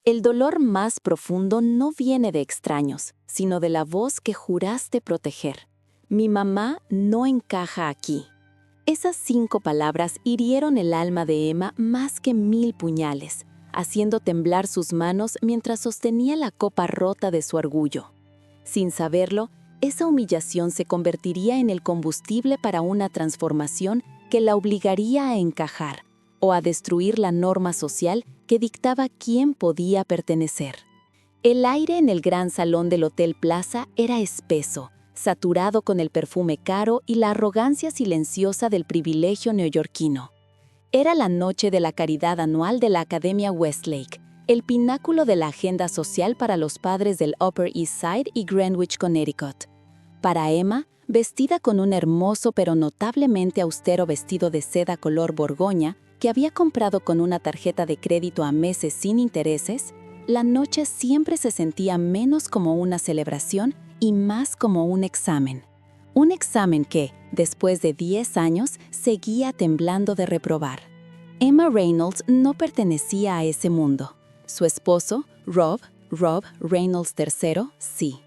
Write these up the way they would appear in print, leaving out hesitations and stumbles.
El dolor más profundo no viene de extraños, sino de la voz que juraste proteger. Mi mamá no encaja aquí. Esas 5 palabras hirieron el alma de Emma más que 1000 puñales, haciendo temblar sus manos mientras sostenía la copa rota de su orgullo. Sin saberlo, esa humillación se convertiría en el combustible para una transformación que la obligaría a encajar o a destruir la norma social que dictaba quién podía pertenecer. El aire en el gran salón del Hotel Plaza era espeso, saturado con el perfume caro y la arrogancia silenciosa del privilegio neoyorquino. Era la noche de la caridad anual de la Academia Westlake, el pináculo de la agenda social para los padres del Upper East Side y Greenwich, Connecticut. Para Emma, vestida con un hermoso pero notablemente austero vestido de seda color borgoña que había comprado con una tarjeta de crédito a meses sin intereses, la noche siempre se sentía menos como una celebración y más como un examen. Un examen que, después de 10 años, seguía temblando de reprobar. Emma Reynolds no pertenecía a ese mundo. Su esposo, Rob Reynolds III, sí.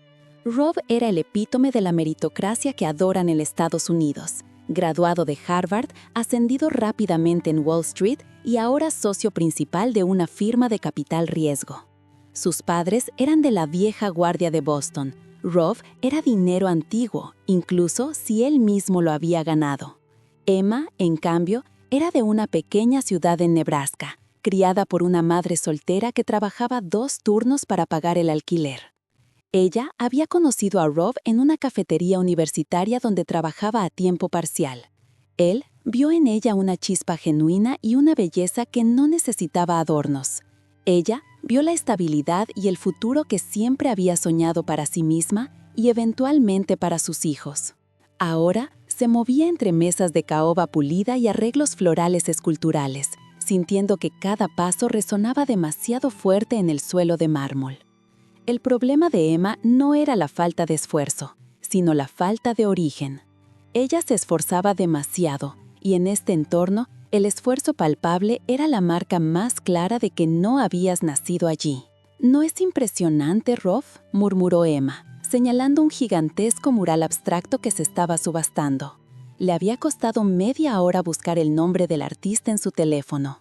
Rob era el epítome de la meritocracia que adoran en Estados Unidos. Graduado de Harvard, ascendido rápidamente en Wall Street y ahora socio principal de una firma de capital riesgo. Sus padres eran de la vieja guardia de Boston. Rob era dinero antiguo, incluso si él mismo lo había ganado. Emma, en cambio, era de una pequeña ciudad en Nebraska, criada por una madre soltera que trabajaba 2 turnos para pagar el alquiler. Ella había conocido a Rob en una cafetería universitaria donde trabajaba a tiempo parcial. Él vio en ella una chispa genuina y una belleza que no necesitaba adornos. Ella vio la estabilidad y el futuro que siempre había soñado para sí misma y eventualmente para sus hijos. Ahora se movía entre mesas de caoba pulida y arreglos florales esculturales, sintiendo que cada paso resonaba demasiado fuerte en el suelo de mármol. El problema de Emma no era la falta de esfuerzo, sino la falta de origen. Ella se esforzaba demasiado, y en este entorno, el esfuerzo palpable era la marca más clara de que no habías nacido allí. «¿No es impresionante, Rob?», murmuró Emma, señalando un gigantesco mural abstracto que se estaba subastando. Le había costado media hora buscar el nombre del artista en su teléfono.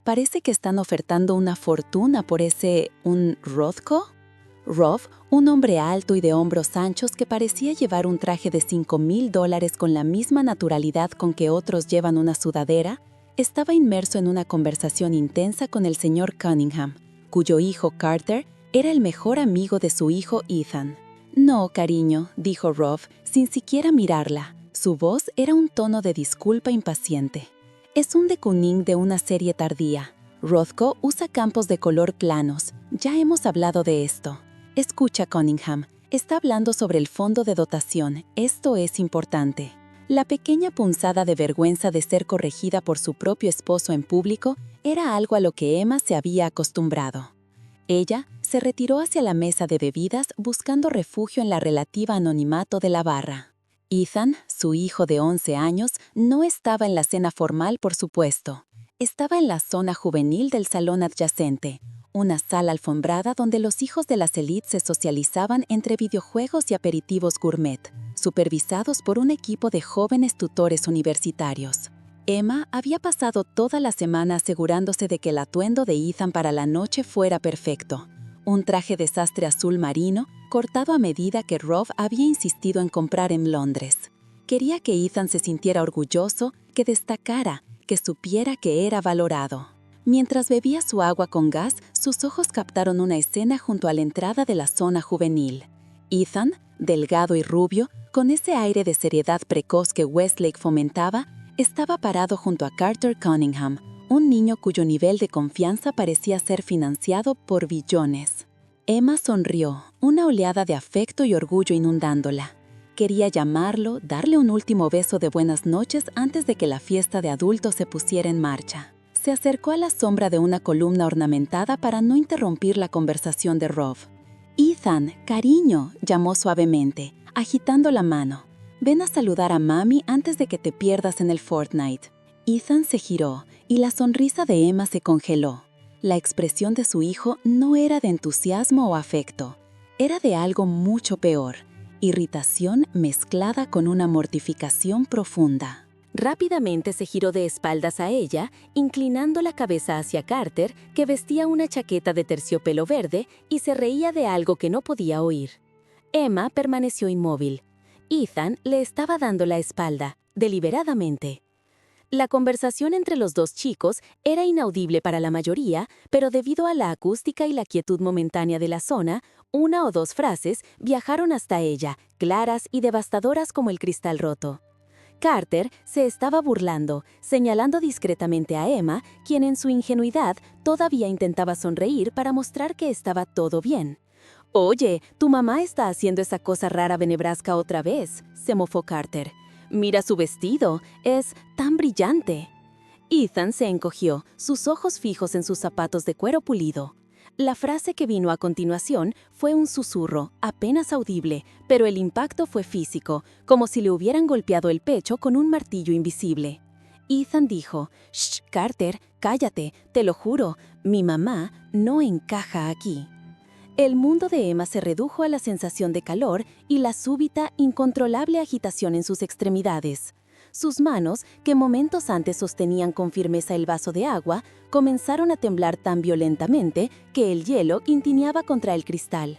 «Parece que están ofertando una fortuna por ese... ¿un Rothko?». Rob, un hombre alto y de hombros anchos que parecía llevar un traje de $5,000 con la misma naturalidad con que otros llevan una sudadera, estaba inmerso en una conversación intensa con el señor Cunningham, cuyo hijo Carter era el mejor amigo de su hijo Ethan. «No, cariño», dijo Rob, sin siquiera mirarla. Su voz era un tono de disculpa impaciente. «Es un de Kooning de una serie tardía. Rothko usa campos de color planos. Ya hemos hablado de esto». «Escucha, Cunningham, está hablando sobre el fondo de dotación. Esto es importante». La pequeña punzada de vergüenza de ser corregida por su propio esposo en público era algo a lo que Emma se había acostumbrado. Ella se retiró hacia la mesa de bebidas buscando refugio en la relativa anonimato de la barra. Ethan, su hijo de 11 años, no estaba en la cena formal, por supuesto. Estaba en la zona juvenil del salón adyacente, una sala alfombrada donde los hijos de las élites se socializaban entre videojuegos y aperitivos gourmet, supervisados por un equipo de jóvenes tutores universitarios. Emma había pasado toda la semana asegurándose de que el atuendo de Ethan para la noche fuera perfecto. Un traje de sastre azul marino, cortado a medida que Rob había insistido en comprar en Londres. Quería que Ethan se sintiera orgulloso, que destacara, que supiera que era valorado. Mientras bebía su agua con gas, sus ojos captaron una escena junto a la entrada de la zona juvenil. Ethan, delgado y rubio, con ese aire de seriedad precoz que Westlake fomentaba, estaba parado junto a Carter Cunningham, un niño cuyo nivel de confianza parecía ser financiado por billones. Emma sonrió, una oleada de afecto y orgullo inundándola. Quería llamarlo, darle un último beso de buenas noches antes de que la fiesta de adultos se pusiera en marcha. Se acercó a la sombra de una columna ornamentada para no interrumpir la conversación de Rob. «Ethan, cariño», llamó suavemente, agitando la mano. «Ven a saludar a mami antes de que te pierdas en el Fortnite». Ethan se giró y la sonrisa de Emma se congeló. La expresión de su hijo no era de entusiasmo o afecto, era de algo mucho peor, irritación mezclada con una mortificación profunda. Rápidamente se giró de espaldas a ella, inclinando la cabeza hacia Carter, que vestía una chaqueta de terciopelo verde y se reía de algo que no podía oír. Emma permaneció inmóvil. Ethan le estaba dando la espalda, deliberadamente. La conversación entre los dos chicos era inaudible para la mayoría, pero debido a la acústica y la quietud momentánea de la zona, una o dos frases viajaron hasta ella, claras y devastadoras como el cristal roto. Carter se estaba burlando, señalando discretamente a Emma, quien en su ingenuidad todavía intentaba sonreír para mostrar que estaba todo bien. «Oye, tu mamá está haciendo esa cosa rara benebrasca otra vez», se mofó Carter. «Mira su vestido, es tan brillante». Ethan se encogió, sus ojos fijos en sus zapatos de cuero pulido. La frase que vino a continuación fue un susurro, apenas audible, pero el impacto fue físico, como si le hubieran golpeado el pecho con un martillo invisible. Ethan dijo: «Shh, Carter, cállate, te lo juro, mi mamá no encaja aquí». El mundo de Emma se redujo a la sensación de calor y la súbita, incontrolable agitación en sus extremidades. Sus manos, que momentos antes sostenían con firmeza el vaso de agua, comenzaron a temblar tan violentamente que el hielo tintineaba contra el cristal.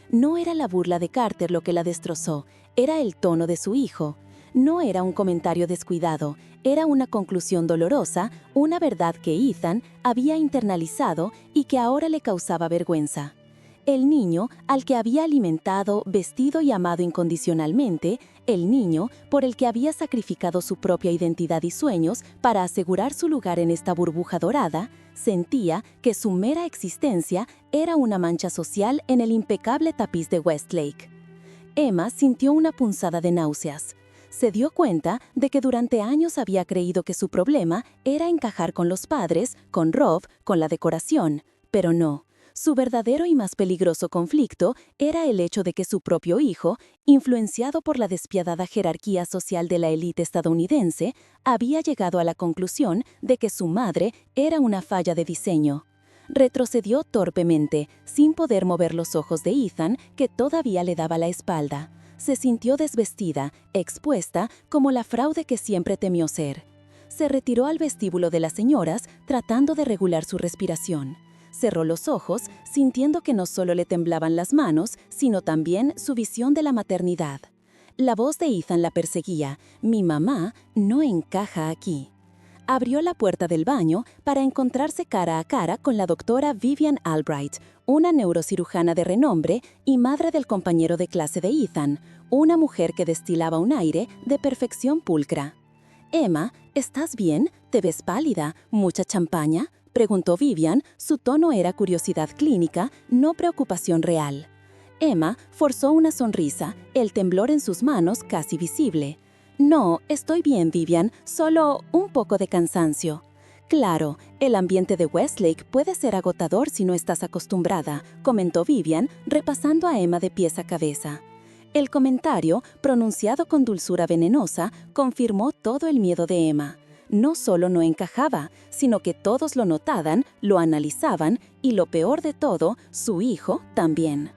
No era la burla de Carter lo que la destrozó, era el tono de su hijo. No era un comentario descuidado, era una conclusión dolorosa, una verdad que Ethan había internalizado y que ahora le causaba vergüenza. El niño, al que había alimentado, vestido y amado incondicionalmente, el niño por el que había sacrificado su propia identidad y sueños para asegurar su lugar en esta burbuja dorada, sentía que su mera existencia era una mancha social en el impecable tapiz de Westlake. Emma sintió una punzada de náuseas. Se dio cuenta de que durante años había creído que su problema era encajar con los padres, con Rob, con la decoración, pero no. Su verdadero y más peligroso conflicto era el hecho de que su propio hijo, influenciado por la despiadada jerarquía social de la élite estadounidense, había llegado a la conclusión de que su madre era una falla de diseño. Retrocedió torpemente, sin poder mover los ojos de Ethan, que todavía le daba la espalda. Se sintió desvestida, expuesta, como la fraude que siempre temió ser. Se retiró al vestíbulo de las señoras, tratando de regular su respiración. Cerró los ojos, sintiendo que no solo le temblaban las manos, sino también su visión de la maternidad. La voz de Ethan la perseguía: «Mi mamá no encaja aquí». Abrió la puerta del baño para encontrarse cara a cara con la doctora Vivian Albright, una neurocirujana de renombre y madre del compañero de clase de Ethan, una mujer que destilaba un aire de perfección pulcra. «Emma, ¿estás bien? ¿Te ves pálida? ¿Mucha champaña?», preguntó Vivian. Su tono era curiosidad clínica, no preocupación real. Emma forzó una sonrisa, el temblor en sus manos casi visible. «No, estoy bien, Vivian, solo un poco de cansancio». «Claro, el ambiente de Westlake puede ser agotador si no estás acostumbrada», comentó Vivian, repasando a Emma de pies a cabeza. El comentario, pronunciado con dulzura venenosa, confirmó todo el miedo de Emma. No solo no encajaba, sino que todos lo notaban, lo analizaban y, lo peor de todo, su hijo también.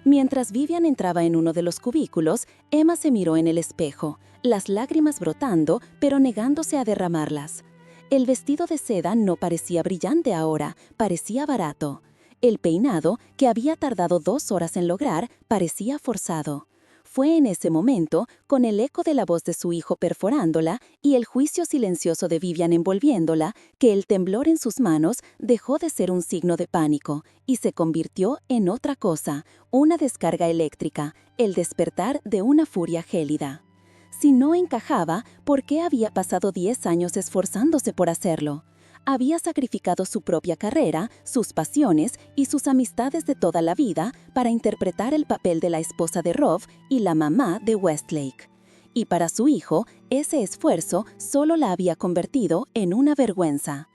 Mientras Vivian entraba en uno de los cubículos, Emma se miró en el espejo, las lágrimas brotando, pero negándose a derramarlas. El vestido de seda no parecía brillante ahora, parecía barato. El peinado, que había tardado 2 horas en lograr, parecía forzado. Fue en ese momento, con el eco de la voz de su hijo perforándola y el juicio silencioso de Vivian envolviéndola, que el temblor en sus manos dejó de ser un signo de pánico y se convirtió en otra cosa, una descarga eléctrica, el despertar de una furia gélida. Si no encajaba, ¿por qué había pasado 10 años esforzándose por hacerlo? Había sacrificado su propia carrera, sus pasiones y sus amistades de toda la vida para interpretar el papel de la esposa de Rob y la mamá de Westlake. Y para su hijo, ese esfuerzo solo la había convertido en una vergüenza.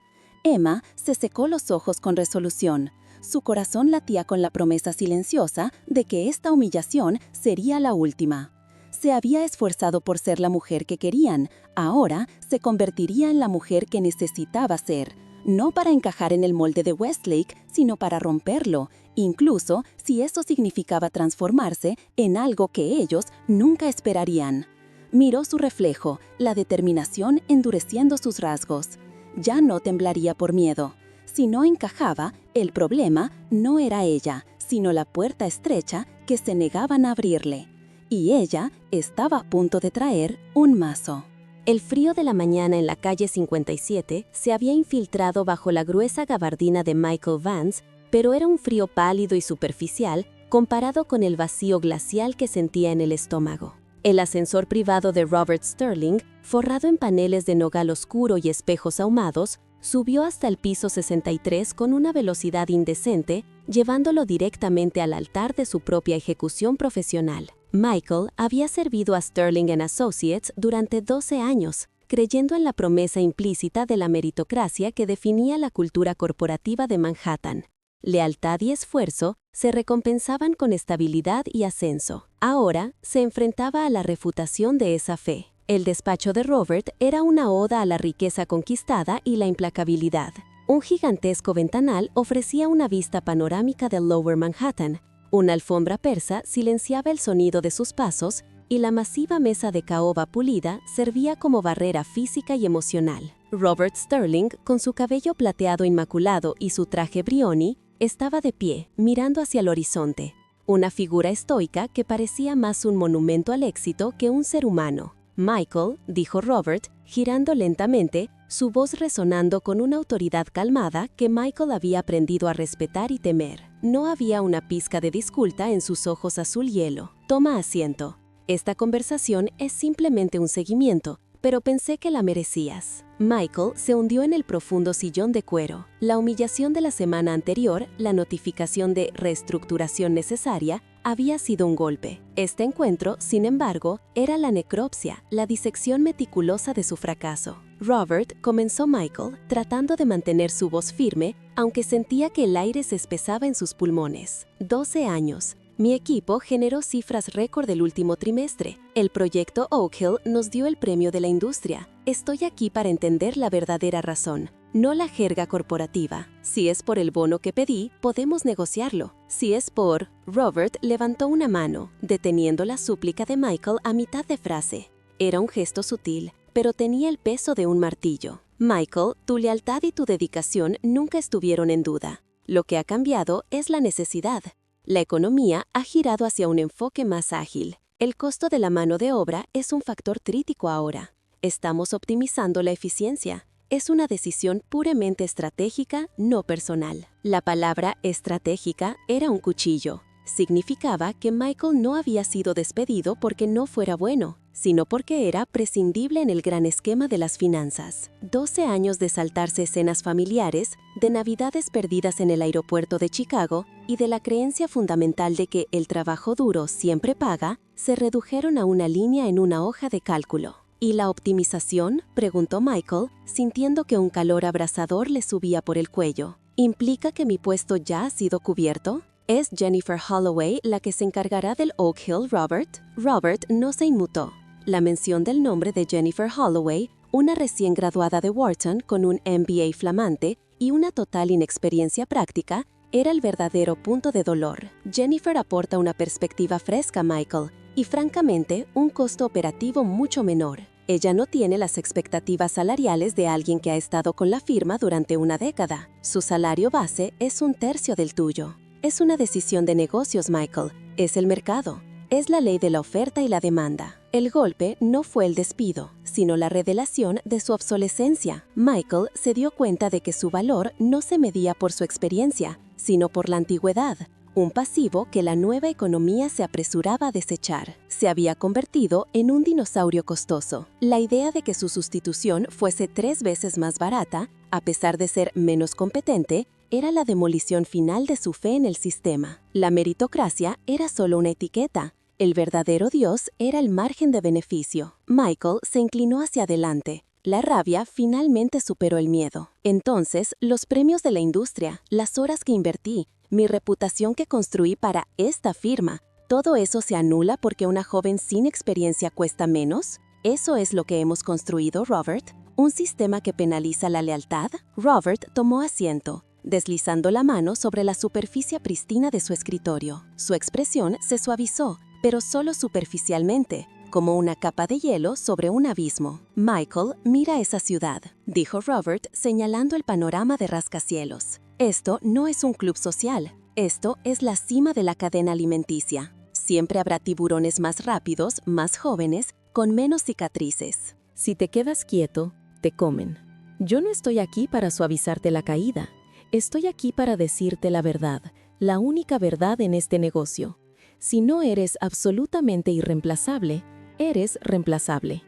Emma se secó los ojos con resolución. Su corazón latía con la promesa silenciosa de que esta humillación sería la última. Se había esforzado por ser la mujer que querían, ahora se convertiría en la mujer que necesitaba ser. no para encajar en el molde de Westlake, sino para romperlo, incluso si eso significaba transformarse en algo que ellos nunca esperarían. Miró su reflejo, la determinación endureciendo sus rasgos. Ya no temblaría por miedo. Si no encajaba, el problema no era ella, sino la puerta estrecha que se negaban a abrirle. Y ella estaba a punto de traer un mazo. El frío de la mañana en la calle 57 se había infiltrado bajo la gruesa gabardina de Michael Vance, pero era un frío pálido y superficial comparado con el vacío glacial que sentía en el estómago. El ascensor privado de Robert Sterling, forrado en paneles de nogal oscuro y espejos ahumados, subió hasta el piso 63 con una velocidad indecente, llevándolo directamente al altar de su propia ejecución profesional. Michael había servido a Sterling & Associates durante 12 años, creyendo en la promesa implícita de la meritocracia que definía la cultura corporativa de Manhattan. Lealtad y esfuerzo se recompensaban con estabilidad y ascenso. Ahora se enfrentaba a la refutación de esa fe. El despacho de Robert era una oda a la riqueza conquistada y la implacabilidad. Un gigantesco ventanal ofrecía una vista panorámica del Lower Manhattan. Una alfombra persa silenciaba el sonido de sus pasos y la masiva mesa de caoba pulida servía como barrera física y emocional. Robert Sterling, con su cabello plateado inmaculado y su traje Brioni, estaba de pie, mirando hacia el horizonte. Una figura estoica que parecía más un monumento al éxito que un ser humano. «Michael», dijo Robert, girando lentamente, su voz resonando con una autoridad calmada que Michael había aprendido a respetar y temer. No había una pizca de disculpa en sus ojos azul hielo. «Toma asiento. Esta conversación es simplemente un seguimiento, pero pensé que la merecías». Michael se hundió en el profundo sillón de cuero. La humillación de la semana anterior, la notificación de reestructuración necesaria, había sido un golpe. Este encuentro, sin embargo, era la necropsia, la disección meticulosa de su fracaso. «Robert», comenzó Michael, tratando de mantener su voz firme, aunque sentía que el aire se espesaba en sus pulmones. 12 años. Mi equipo generó cifras récord del último trimestre. El proyecto Oak Hill nos dio el premio de la industria. Estoy aquí para entender la verdadera razón, no la jerga corporativa. Si es por el bono que pedí, podemos negociarlo. Si es por... Robert levantó una mano, deteniendo la súplica de Michael a mitad de frase. Era un gesto sutil, pero tenía el peso de un martillo. «Michael, tu lealtad y tu dedicación nunca estuvieron en duda. Lo que ha cambiado es la necesidad. La economía ha girado hacia un enfoque más ágil. El costo de la mano de obra es un factor crítico ahora. Estamos optimizando la eficiencia. Es una decisión puramente estratégica, no personal». La palabra estratégica era un cuchillo. Significaba que Michael no había sido despedido porque no fuera bueno, sino porque era prescindible en el gran esquema de las finanzas. 12 años de saltarse escenas familiares, de navidades perdidas en el aeropuerto de Chicago y de la creencia fundamental de que el trabajo duro siempre paga, se redujeron a una línea en una hoja de cálculo. «¿Y la optimización?», preguntó Michael, sintiendo que un calor abrasador le subía por el cuello. «¿Implica que mi puesto ya ha sido cubierto? ¿Es Jennifer Holloway la que se encargará del Oak Hill, Robert?» Robert no se inmutó. La mención del nombre de Jennifer Holloway, una recién graduada de Wharton con un MBA flamante y una total inexperiencia práctica, era el verdadero punto de dolor. Jennifer aporta una perspectiva fresca a Michael y, francamente, un costo operativo mucho menor. Ella no tiene las expectativas salariales de alguien que ha estado con la firma durante una década. Su salario base es un tercio del tuyo. Es una decisión de negocios, Michael. Es el mercado. Es la ley de la oferta y la demanda. El golpe no fue el despido, sino la revelación de su obsolescencia. Michael se dio cuenta de que su valor no se medía por su experiencia, sino por la antigüedad, un pasivo que la nueva economía se apresuraba a desechar. Se había convertido en un dinosaurio costoso. La idea de que su sustitución fuese 3 veces más barata, a pesar de ser menos competente, era la demolición final de su fe en el sistema. La meritocracia era solo una etiqueta. El verdadero Dios era el margen de beneficio. Michael se inclinó hacia adelante. La rabia finalmente superó el miedo. Entonces, los premios de la industria, las horas que invertí, mi reputación que construí para esta firma, ¿todo eso se anula porque una joven sin experiencia cuesta menos? ¿Eso es lo que hemos construido, Robert? ¿Un sistema que penaliza la lealtad? Robert tomó asiento, deslizando la mano sobre la superficie pristina de su escritorio. Su expresión se suavizó, pero solo superficialmente, como una capa de hielo sobre un abismo. «Michael, mira esa ciudad», dijo Robert, señalando el panorama de rascacielos. «Esto no es un club social. Esto es la cima de la cadena alimenticia. Siempre habrá tiburones más rápidos, más jóvenes, con menos cicatrices». Si te quedas quieto, te comen. Yo no estoy aquí para suavizarte la caída. Estoy aquí para decirte la verdad, la única verdad en este negocio. Si no eres absolutamente irreemplazable, eres reemplazable.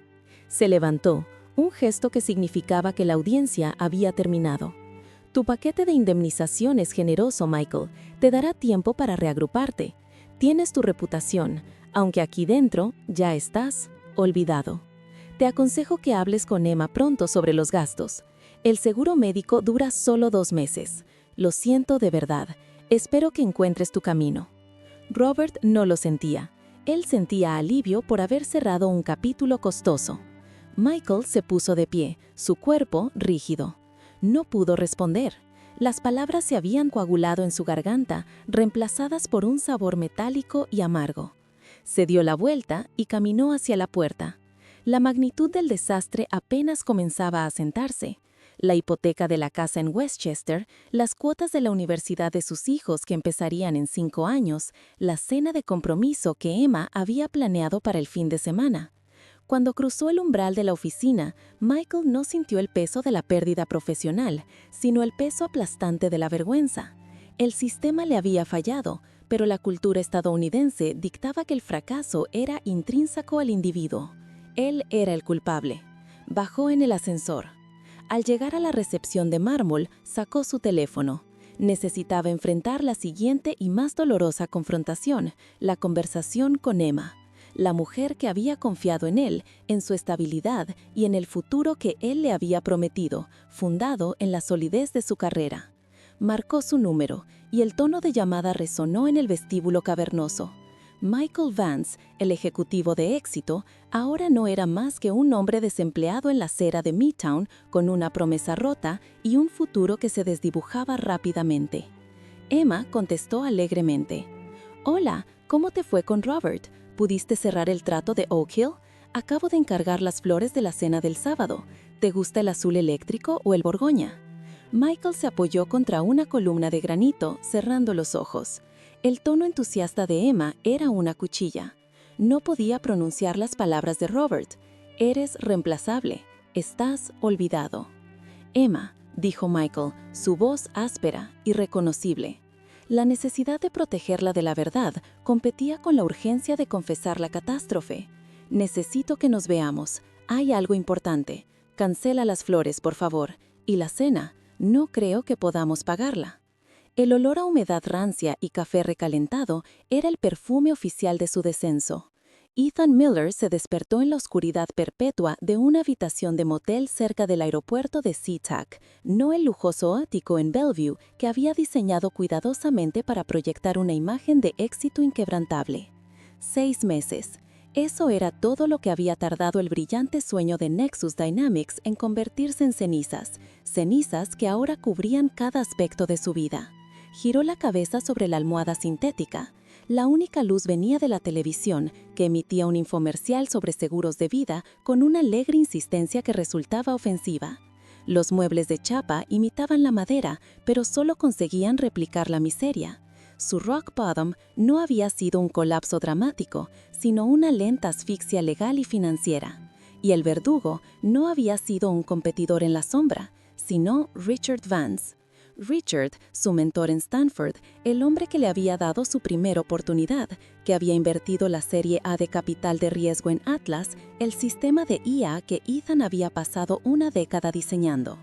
Se levantó, un gesto que significaba que la audiencia había terminado. Tu paquete de indemnización es generoso, Michael. Te dará tiempo para reagruparte. Tienes tu reputación, aunque aquí dentro ya estás olvidado. Te aconsejo que hables con Emma pronto sobre los gastos. El seguro médico dura solo 2 meses. Lo siento de verdad. Espero que encuentres tu camino. Robert no lo sentía. Él sentía alivio por haber cerrado un capítulo costoso. Michael se puso de pie, su cuerpo rígido. No pudo responder. Las palabras se habían coagulado en su garganta, reemplazadas por un sabor metálico y amargo. Se dio la vuelta y caminó hacia la puerta. La magnitud del desastre apenas comenzaba a asentarse. La hipoteca de la casa en Westchester, las cuotas de la universidad de sus hijos que empezarían en 5 años, la cena de compromiso que Emma había planeado para el fin de semana. Cuando cruzó el umbral de la oficina, Michael no sintió el peso de la pérdida profesional, sino el peso aplastante de la vergüenza. El sistema le había fallado, pero la cultura estadounidense dictaba que el fracaso era intrínseco al individuo. Él era el culpable. Bajó en el ascensor. Al llegar a la recepción de mármol, sacó su teléfono. Necesitaba enfrentar la siguiente y más dolorosa confrontación, la conversación con Emma, la mujer que había confiado en él, en su estabilidad y en el futuro que él le había prometido, fundado en la solidez de su carrera. Marcó su número y el tono de llamada resonó en el vestíbulo cavernoso. Michael Vance, el ejecutivo de éxito, ahora no era más que un hombre desempleado en la acera de Midtown con una promesa rota y un futuro que se desdibujaba rápidamente. Emma contestó alegremente. «Hola, ¿cómo te fue con Robert? ¿Pudiste cerrar el trato de Oak Hill? Acabo de encargar las flores de la cena del sábado. ¿Te gusta el azul eléctrico o el borgoña?» Michael se apoyó contra una columna de granito, cerrando los ojos. El tono entusiasta de Emma era una cuchilla. No podía pronunciar las palabras de Robert. «Eres reemplazable. Estás olvidado». «Emma», dijo Michael, su voz áspera, irreconocible. La necesidad de protegerla de la verdad competía con la urgencia de confesar la catástrofe. «Necesito que nos veamos. Hay algo importante. Cancela las flores, por favor. Y la cena. No creo que podamos pagarla». El olor a humedad rancia y café recalentado era el perfume oficial de su descenso. Ethan Miller se despertó en la oscuridad perpetua de una habitación de motel cerca del aeropuerto de SeaTac, no el lujoso ático en Bellevue que había diseñado cuidadosamente para proyectar una imagen de éxito inquebrantable. 6 meses. Eso era todo lo que había tardado el brillante sueño de Nexus Dynamics en convertirse en cenizas, cenizas que ahora cubrían cada aspecto de su vida. Giró la cabeza sobre la almohada sintética. La única luz venía de la televisión, que emitía un infomercial sobre seguros de vida con una alegre insistencia que resultaba ofensiva. Los muebles de chapa imitaban la madera, pero solo conseguían replicar la miseria. Su rock bottom no había sido un colapso dramático, sino una lenta asfixia legal y financiera. Y el verdugo no había sido un competidor en la sombra, sino Richard Vance. Richard, su mentor en Stanford, el hombre que le había dado su primera oportunidad, que había invertido la serie A de capital de riesgo en Atlas, el sistema de IA que Ethan había pasado una década diseñando.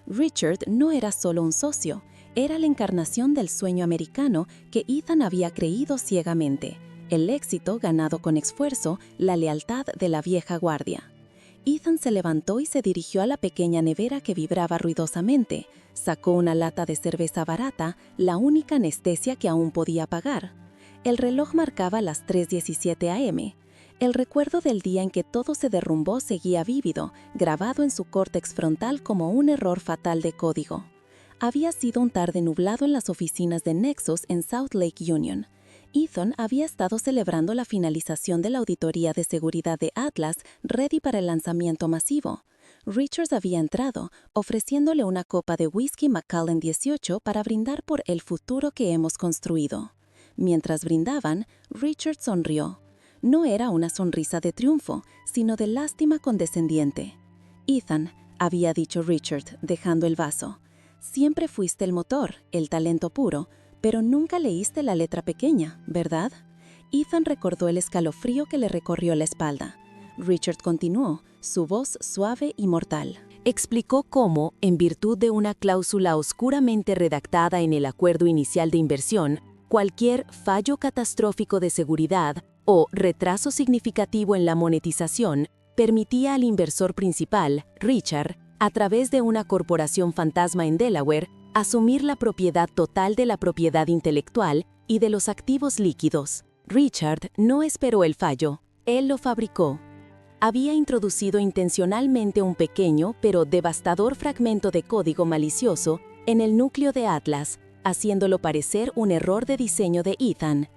Richard no era solo un socio, era la encarnación del sueño americano que Ethan había creído ciegamente, el éxito ganado con esfuerzo, la lealtad de la vieja guardia. Ethan se levantó y se dirigió a la pequeña nevera que vibraba ruidosamente. Sacó una lata de cerveza barata, la única anestesia que aún podía pagar. El reloj marcaba las 3:17 am. El recuerdo del día en que todo se derrumbó seguía vívido, grabado en su córtex frontal como un error fatal de código. Había sido un tarde nublado en las oficinas de Nexus en South Lake Union. Ethan había estado celebrando la finalización de la auditoría de seguridad de Atlas, ready para el lanzamiento masivo. Richards había entrado, ofreciéndole una copa de whisky Macallan 18 para brindar por el futuro que hemos construido. Mientras brindaban, Richards sonrió. No era una sonrisa de triunfo, sino de lástima condescendiente. «Ethan», había dicho Richard, dejando el vaso, «siempre fuiste el motor, el talento puro, pero nunca leíste la letra pequeña, ¿verdad?». Ethan recordó el escalofrío que le recorrió la espalda. Richard continuó, su voz suave y mortal. Explicó cómo, en virtud de una cláusula oscuramente redactada en el acuerdo inicial de inversión, cualquier fallo catastrófico de seguridad o retraso significativo en la monetización permitía al inversor principal, Richard, a través de una corporación fantasma en Delaware, asumir la propiedad total de la propiedad intelectual y de los activos líquidos. Richard no esperó el fallo, él lo fabricó. Había introducido intencionalmente un pequeño pero devastador fragmento de código malicioso en el núcleo de Atlas, haciéndolo parecer un error de diseño de Ethan.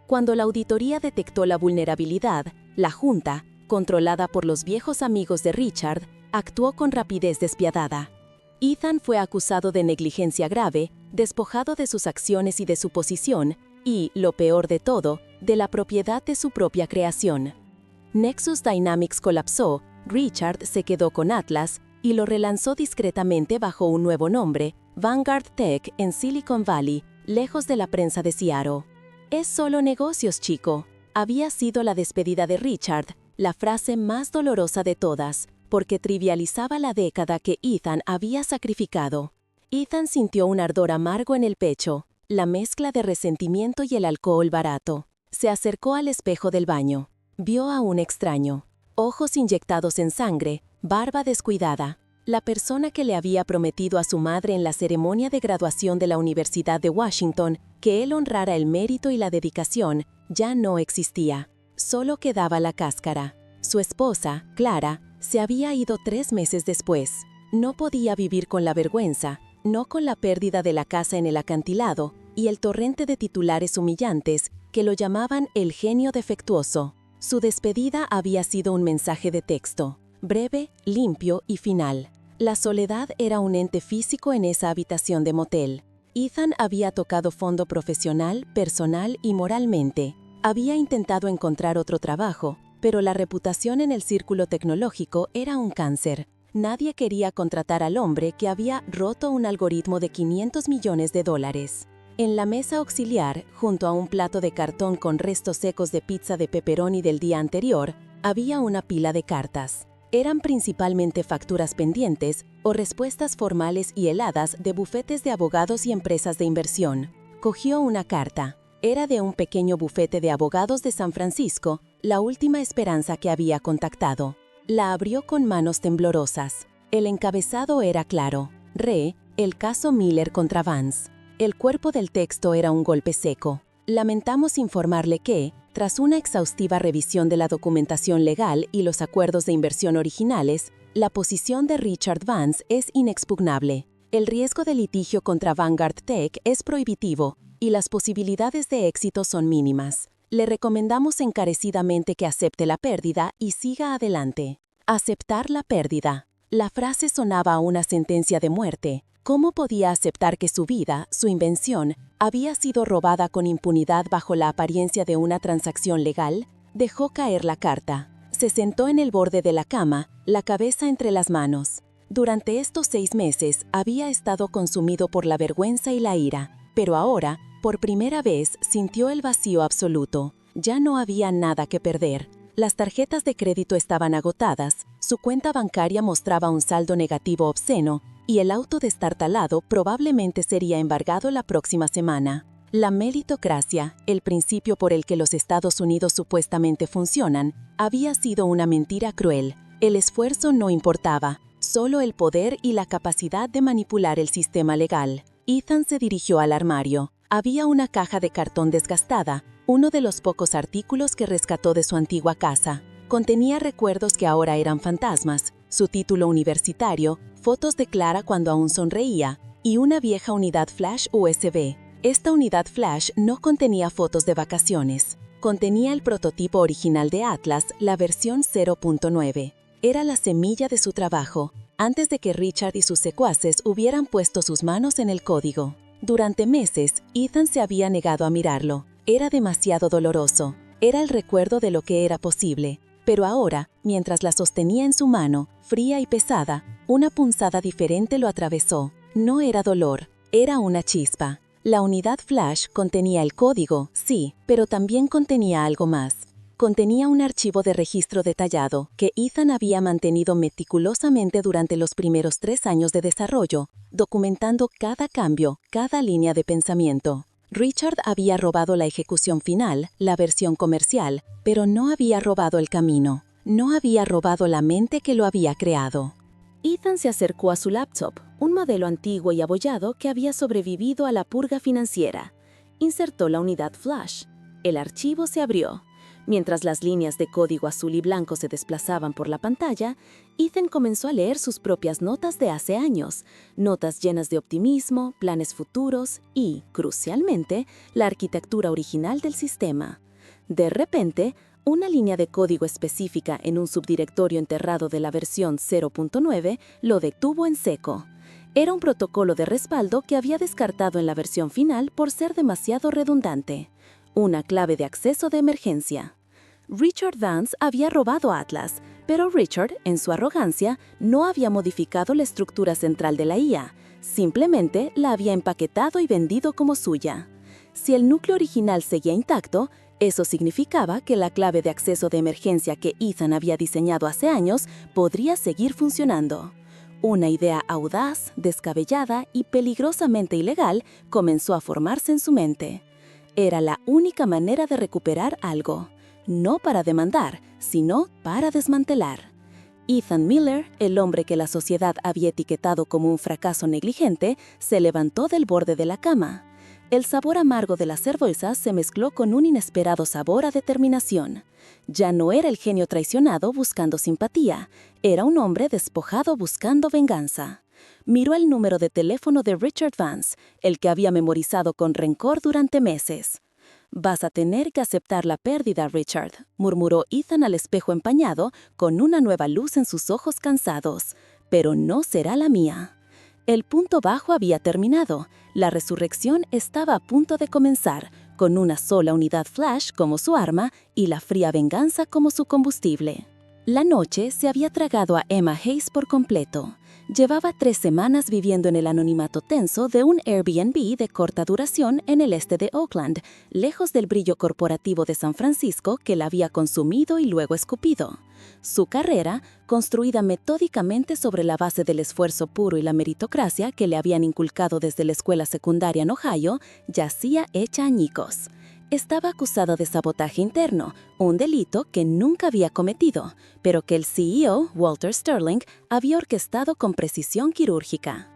Cuando la auditoría detectó la vulnerabilidad, la Junta, controlada por los viejos amigos de Richard, actuó con rapidez despiadada. Ethan fue acusado de negligencia grave, despojado de sus acciones y de su posición, y, lo peor de todo, de la propiedad de su propia creación. Nexus Dynamics colapsó, Richard se quedó con Atlas y lo relanzó discretamente bajo un nuevo nombre, Vanguard Tech, en Silicon Valley, lejos de la prensa de Seattle. «Es solo negocios, chico», había sido la despedida de Richard, la frase más dolorosa de todas, porque trivializaba la década que Ethan había sacrificado. Ethan sintió un ardor amargo en el pecho, la mezcla de resentimiento y el alcohol barato. Se acercó al espejo del baño. Vio a un extraño. Ojos inyectados en sangre, barba descuidada. La persona que le había prometido a su madre en la ceremonia de graduación de la Universidad de Washington que él honrara el mérito y la dedicación, ya no existía. Solo quedaba la cáscara. Su esposa, Clara, se había ido 3 meses después. No podía vivir con la vergüenza, no con la pérdida de la casa en el acantilado y el torrente de titulares humillantes que lo llamaban el genio defectuoso. Su despedida había sido un mensaje de texto, breve, limpio y final. La soledad era un ente físico en esa habitación de motel. Ethan había tocado fondo profesional, personal y moralmente. Había intentado encontrar otro trabajo, pero la reputación en el círculo tecnológico era un cáncer. Nadie quería contratar al hombre que había roto un algoritmo de $500 millones. En la mesa auxiliar, junto a un plato de cartón con restos secos de pizza de pepperoni del día anterior, había una pila de cartas. Eran principalmente facturas pendientes o respuestas formales y heladas de bufetes de abogados y empresas de inversión. Cogió una carta. Era de un pequeño bufete de abogados de San Francisco, la última esperanza que había contactado. La abrió con manos temblorosas. El encabezado era claro. El caso Miller contra Vance. El cuerpo del texto era un golpe seco. Lamentamos informarle que, tras una exhaustiva revisión de la documentación legal y los acuerdos de inversión originales, la posición de Richard Vance es inexpugnable. El riesgo de litigio contra Vanguard Tech es prohibitivo y las posibilidades de éxito son mínimas. Le recomendamos encarecidamente que acepte la pérdida y siga adelante. Aceptar la pérdida. La frase sonaba a una sentencia de muerte. ¿Cómo podía aceptar que su vida, su invención, había sido robada con impunidad bajo la apariencia de una transacción legal? Dejó caer la carta. Se sentó en el borde de la cama, la cabeza entre las manos. Durante estos 6 meses había estado consumido por la vergüenza y la ira, pero ahora, por primera vez, sintió el vacío absoluto. Ya no había nada que perder. Las tarjetas de crédito estaban agotadas, su cuenta bancaria mostraba un saldo negativo obsceno, y el auto destartalado probablemente sería embargado la próxima semana. La meritocracia, el principio por el que los Estados Unidos supuestamente funcionan, había sido una mentira cruel. El esfuerzo no importaba, solo el poder y la capacidad de manipular el sistema legal. Ethan se dirigió al armario, Había una caja de cartón desgastada, uno de los pocos artículos que rescató de su antigua casa. Contenía recuerdos que ahora eran fantasmas, su título universitario, fotos de Clara cuando aún sonreía, y una vieja unidad flash USB. Esta unidad flash no contenía fotos de vacaciones. Contenía el prototipo original de Atlas, la versión 0.9. Era la semilla de su trabajo, antes de que Richard y sus secuaces hubieran puesto sus manos en el código. Durante meses, Ethan se había negado a mirarlo. Era demasiado doloroso. Era el recuerdo de lo que era posible. Pero ahora, mientras la sostenía en su mano, fría y pesada, una punzada diferente lo atravesó. No era dolor, era una chispa. La unidad flash contenía el código, sí, pero también contenía algo más. Contenía un archivo de registro detallado que Ethan había mantenido meticulosamente durante los primeros 3 años de desarrollo, documentando cada cambio, cada línea de pensamiento. Richard había robado la ejecución final, la versión comercial, pero no había robado el camino. No había robado la mente que lo había creado. Ethan se acercó a su laptop, un modelo antiguo y abollado que había sobrevivido a la purga financiera. Insertó la unidad flash. El archivo se abrió. Mientras las líneas de código azul y blanco se desplazaban por la pantalla, Ethan comenzó a leer sus propias notas de hace años, notas llenas de optimismo, planes futuros y, crucialmente, la arquitectura original del sistema. De repente, una línea de código específica en un subdirectorio enterrado de la versión 0.9 lo detuvo en seco. Era un protocolo de respaldo que había descartado en la versión final por ser demasiado redundante. Una clave de acceso de emergencia. Richard Vance había robado Atlas, pero Richard, en su arrogancia, no había modificado la estructura central de la IA, simplemente la había empaquetado y vendido como suya. Si el núcleo original seguía intacto, eso significaba que la clave de acceso de emergencia que Ethan había diseñado hace años podría seguir funcionando. Una idea audaz, descabellada y peligrosamente ilegal comenzó a formarse en su mente. Era la única manera de recuperar algo, no para demandar, sino para desmantelar. Ethan Miller, el hombre que la sociedad había etiquetado como un fracaso negligente, se levantó del borde de la cama. El sabor amargo de la cerveza se mezcló con un inesperado sabor a determinación. Ya no era el genio traicionado buscando simpatía, era un hombre despojado buscando venganza. Miró el número de teléfono de Richard Vance, el que había memorizado con rencor durante meses. «Vas a tener que aceptar la pérdida, Richard», murmuró Ethan al espejo empañado, con una nueva luz en sus ojos cansados. «Pero no será la mía». El punto bajo había terminado. La resurrección estaba a punto de comenzar, con una sola unidad flash como su arma y la fría venganza como su combustible. La noche se había tragado a Emma Hayes por completo. Llevaba 3 semanas viviendo en el anonimato tenso de un Airbnb de corta duración en el este de Oakland, lejos del brillo corporativo de San Francisco que la había consumido y luego escupido. Su carrera, construida metódicamente sobre la base del esfuerzo puro y la meritocracia que le habían inculcado desde la escuela secundaria en Ohio, yacía hecha añicos. Estaba acusado de sabotaje interno, un delito que nunca había cometido, pero que el CEO, Walter Sterling, había orquestado con precisión quirúrgica.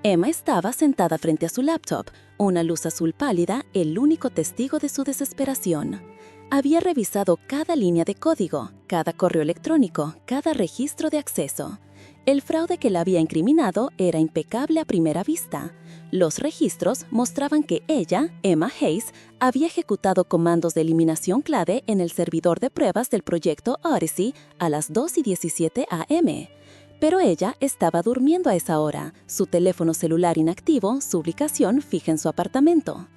Emma estaba sentada frente a su laptop, una luz azul pálida, el único testigo de su desesperación. Había revisado cada línea de código, cada correo electrónico, cada registro de acceso. El fraude que la había incriminado era impecable a primera vista. Los registros mostraban que ella, Emma Hayes, había ejecutado comandos de eliminación clave en el servidor de pruebas del proyecto Odyssey a las 2:17 a.m. Pero ella estaba durmiendo a esa hora, su teléfono celular inactivo, su ubicación fija en su apartamento.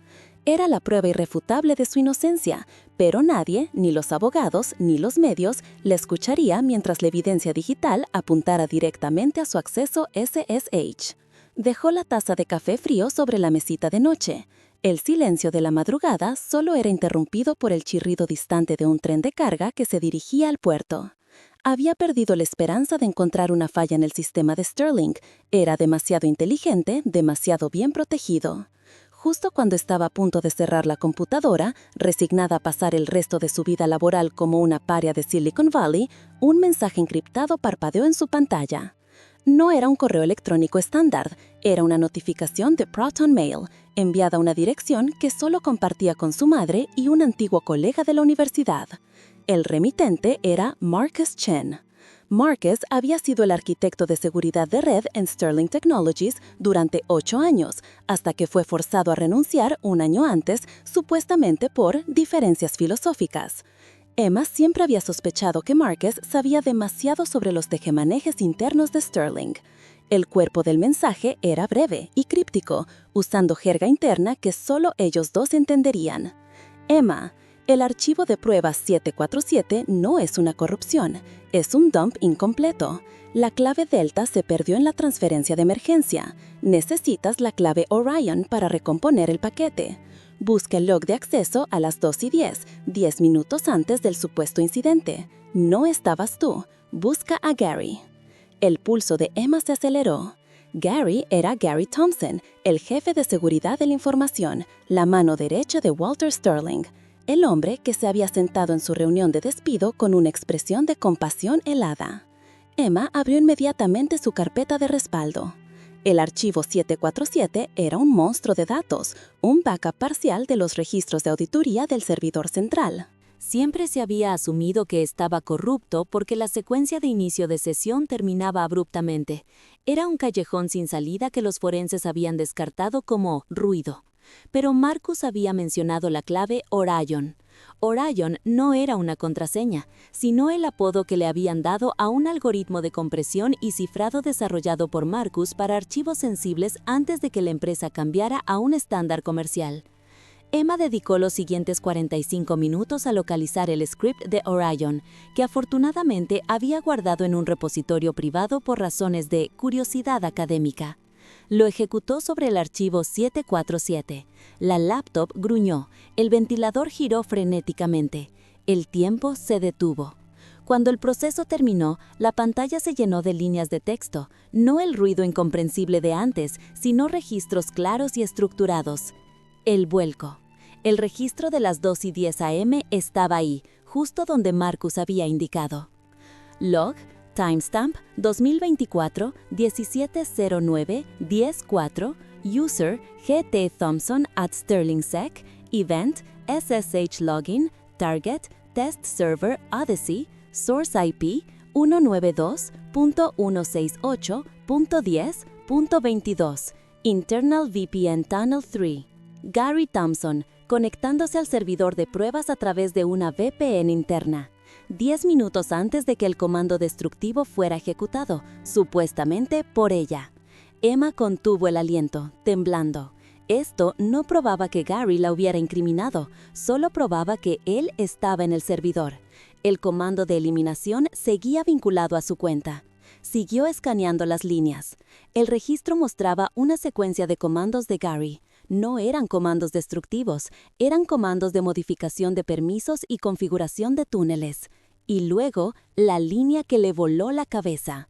Era la prueba irrefutable de su inocencia, pero nadie, ni los abogados, ni los medios, la escucharía mientras la evidencia digital apuntara directamente a su acceso SSH. Dejó la taza de café frío sobre la mesita de noche. El silencio de la madrugada solo era interrumpido por el chirrido distante de un tren de carga que se dirigía al puerto. Había perdido la esperanza de encontrar una falla en el sistema de Sterling. Era demasiado inteligente, demasiado bien protegido. Justo cuando estaba a punto de cerrar la computadora, resignada a pasar el resto de su vida laboral como una paria de Silicon Valley, un mensaje encriptado parpadeó en su pantalla. No era un correo electrónico estándar, era una notificación de Proton Mail, enviada a una dirección que solo compartía con su madre y un antiguo colega de la universidad. El remitente era Marcus Chen. Marcus había sido el arquitecto de seguridad de red en Sterling Technologies durante 8 años, hasta que fue forzado a renunciar un año antes, supuestamente por diferencias filosóficas. Emma siempre había sospechado que Marcus sabía demasiado sobre los tejemanejes internos de Sterling. El cuerpo del mensaje era breve y críptico, usando jerga interna que solo ellos dos entenderían. Emma, el archivo de pruebas 747 no es una corrupción, es un dump incompleto. La clave Delta se perdió en la transferencia de emergencia. Necesitas la clave Orion para recomponer el paquete. Busca el log de acceso a las 2:10, 10 minutos antes del supuesto incidente. No estabas tú. Busca a Gary. El pulso de Emma se aceleró. Gary era Gary Thompson, el jefe de seguridad de la información, la mano derecha de Walter Sterling. El hombre que se había sentado en su reunión de despido con una expresión de compasión helada. Emma abrió inmediatamente su carpeta de respaldo. El archivo 747 era un monstruo de datos, un backup parcial de los registros de auditoría del servidor central. Siempre se había asumido que estaba corrupto porque la secuencia de inicio de sesión terminaba abruptamente. Era un callejón sin salida que los forenses habían descartado como ruido. Pero Marcus había mencionado la clave Orion. Orion no era una contraseña, sino el apodo que le habían dado a un algoritmo de compresión y cifrado desarrollado por Marcus para archivos sensibles antes de que la empresa cambiara a un estándar comercial. Emma dedicó los siguientes 45 minutos a localizar el script de Orion, que afortunadamente había guardado en un repositorio privado por razones de curiosidad académica. Lo ejecutó sobre el archivo 747. La laptop gruñó, el ventilador giró frenéticamente. El tiempo se detuvo. Cuando el proceso terminó, la pantalla se llenó de líneas de texto, no el ruido incomprensible de antes, sino registros claros y estructurados. El vuelco. El registro de las 2:10 a.m. estaba ahí, justo donde Marcus había indicado. Log, timestamp 2024, 1709-10-4, user GT Thompson at SterlingSec, event SSH login, target, test server Odyssey, source IP 192.168.10.22, internal VPN tunnel 3. Gary Thompson, conectándose al servidor de pruebas a través de una VPN interna. 10 minutos antes de que el comando destructivo fuera ejecutado, supuestamente por ella. Emma contuvo el aliento, temblando. Esto no probaba que Gary la hubiera incriminado, solo probaba que él estaba en el servidor. El comando de eliminación seguía vinculado a su cuenta. Siguió escaneando las líneas. El registro mostraba una secuencia de comandos de Gary. No eran comandos destructivos, eran comandos de modificación de permisos y configuración de túneles. Y luego, la línea que le voló la cabeza.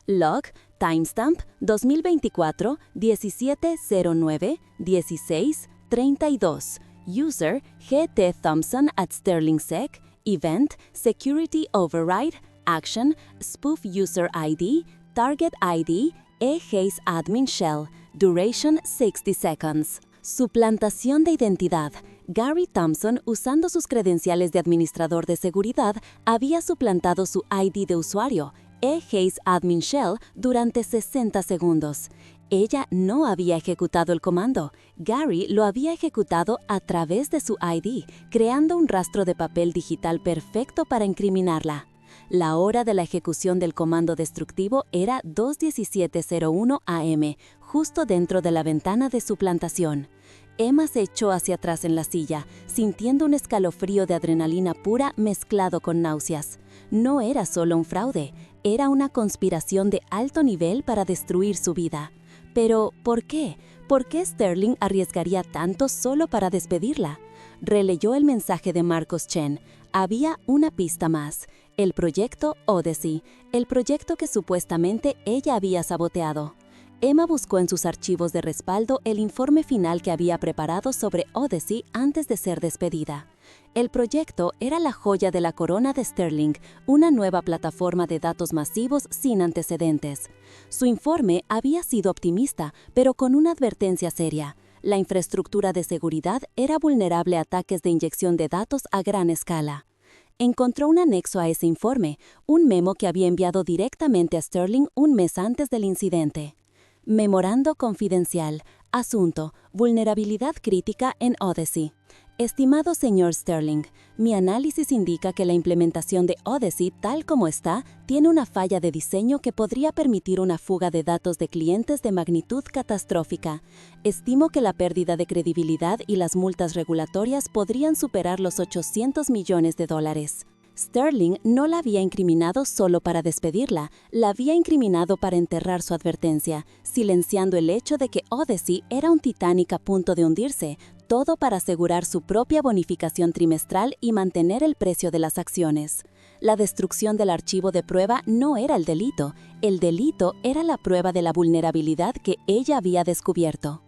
Log, timestamp 2024, 1709-16-32. User, GT Thompson at SterlingSec, event, security override, action, spoof user ID, target ID, eHaze admin shell. Duration 60 seconds. Suplantación de identidad. Gary Thompson, usando sus credenciales de administrador de seguridad, había suplantado su ID de usuario, eHaze admin shell, durante 60 segundos. Ella no había ejecutado el comando. Gary lo había ejecutado a través de su ID, creando un rastro de papel digital perfecto para incriminarla. La hora de la ejecución del comando destructivo era 2:17:01 a.m., justo dentro de la ventana de suplantación. Emma se echó hacia atrás en la silla, sintiendo un escalofrío de adrenalina pura mezclado con náuseas. No era solo un fraude, era una conspiración de alto nivel para destruir su vida. Pero, ¿por qué? ¿Por qué Sterling arriesgaría tanto solo para despedirla? Releyó el mensaje de Marcus Chen. Había una pista más. El proyecto Odyssey, el proyecto que supuestamente ella había saboteado. Emma buscó en sus archivos de respaldo el informe final que había preparado sobre Odyssey antes de ser despedida. El proyecto era la joya de la corona de Sterling, una nueva plataforma de datos masivos sin antecedentes. Su informe había sido optimista, pero con una advertencia seria. La infraestructura de seguridad era vulnerable a ataques de inyección de datos a gran escala. Encontró un anexo a ese informe, un memo que había enviado directamente a Sterling un mes antes del incidente. Memorando confidencial. Asunto: vulnerabilidad crítica en Odyssey. Estimado señor Sterling, mi análisis indica que la implementación de Odyssey tal como está tiene una falla de diseño que podría permitir una fuga de datos de clientes de magnitud catastrófica. Estimo que la pérdida de credibilidad y las multas regulatorias podrían superar los $800 millones. Sterling no la había incriminado solo para despedirla, la había incriminado para enterrar su advertencia, silenciando el hecho de que Odyssey era un Titanic a punto de hundirse, todo para asegurar su propia bonificación trimestral y mantener el precio de las acciones. La destrucción del archivo de prueba no era el delito era la prueba de la vulnerabilidad que ella había descubierto.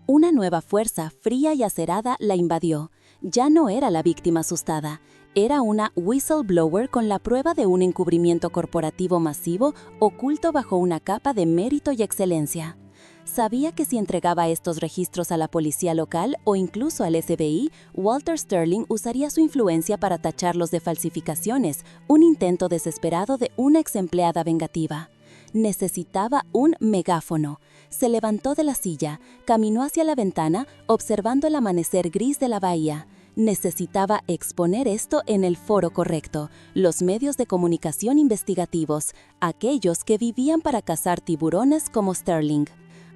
Una nueva fuerza, fría y acerada, la invadió. Ya no era la víctima asustada. Era una whistleblower con la prueba de un encubrimiento corporativo masivo oculto bajo una capa de mérito y excelencia. Sabía que si entregaba estos registros a la policía local o incluso al FBI, Walter Sterling usaría su influencia para tacharlos de falsificaciones, un intento desesperado de una ex-empleada vengativa. Necesitaba un megáfono. Se levantó de la silla, caminó hacia la ventana, observando el amanecer gris de la bahía. Necesitaba exponer esto en el foro correcto, los medios de comunicación investigativos, aquellos que vivían para cazar tiburones como Sterling.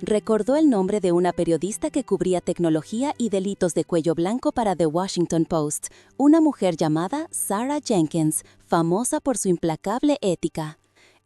Recordó el nombre de una periodista que cubría tecnología y delitos de cuello blanco para The Washington Post, una mujer llamada Sarah Jenkins, famosa por su implacable ética.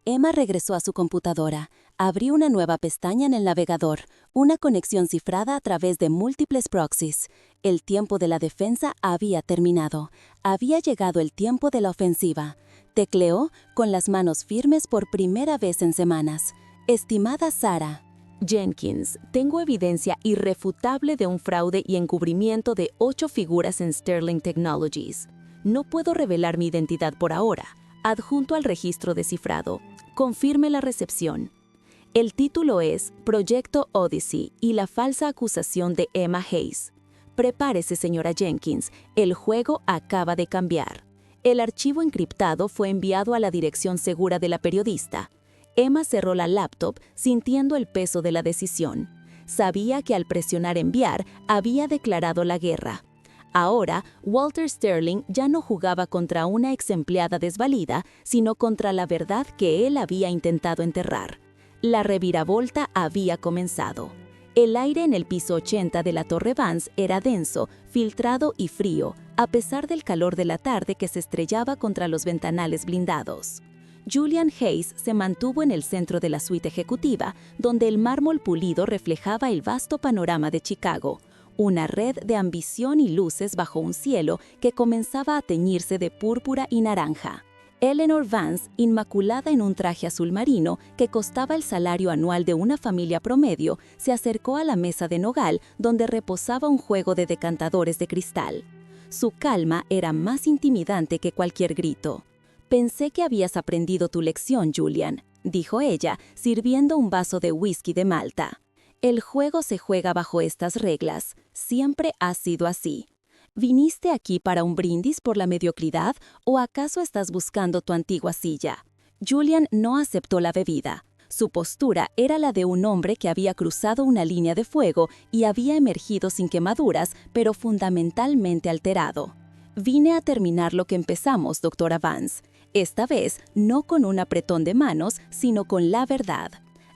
Emma regresó a su computadora. Abrió una nueva pestaña en el navegador, una conexión cifrada a través de múltiples proxies. El tiempo de la defensa había terminado. Había llegado el tiempo de la ofensiva. Tecleó, con las manos firmes por primera vez en semanas. Estimada Sarah Jenkins, tengo evidencia irrefutable de un fraude y encubrimiento de 8 figuras en Sterling Technologies. No puedo revelar mi identidad por ahora. Adjunto al registro descifrado. Confirme la recepción. El título es Proyecto Odyssey y la falsa acusación de Emma Hayes. Prepárese, señora Jenkins, el juego acaba de cambiar. El archivo encriptado fue enviado a la dirección segura de la periodista. Emma cerró la laptop sintiendo el peso de la decisión. Sabía que al presionar enviar había declarado la guerra. Ahora, Walter Sterling ya no jugaba contra una ex empleada desvalida, sino contra la verdad que él había intentado enterrar. La reviravolta había comenzado. El aire en el piso 80 de la Torre Vance era denso, filtrado y frío, a pesar del calor de la tarde que se estrellaba contra los ventanales blindados. Julian Hayes se mantuvo en el centro de la suite ejecutiva, donde el mármol pulido reflejaba el vasto panorama de Chicago, una red de ambición y luces bajo un cielo que comenzaba a teñirse de púrpura y naranja. Eleanor Vance, inmaculada en un traje azul marino que costaba el salario anual de una familia promedio, se acercó a la mesa de nogal donde reposaba un juego de decantadores de cristal. Su calma era más intimidante que cualquier grito. «Pensé que habías aprendido tu lección, Julian», dijo ella, sirviendo un vaso de whisky de Malta. «El juego se juega bajo estas reglas. Siempre ha sido así. ¿Viniste aquí para un brindis por la mediocridad o acaso estás buscando tu antigua silla?» Julian no aceptó la bebida. Su postura era la de un hombre que había cruzado una línea de fuego y había emergido sin quemaduras, pero fundamentalmente alterado. «Vine a terminar lo que empezamos, doctora Vance. Esta vez no con un apretón de manos, sino con la verdad»,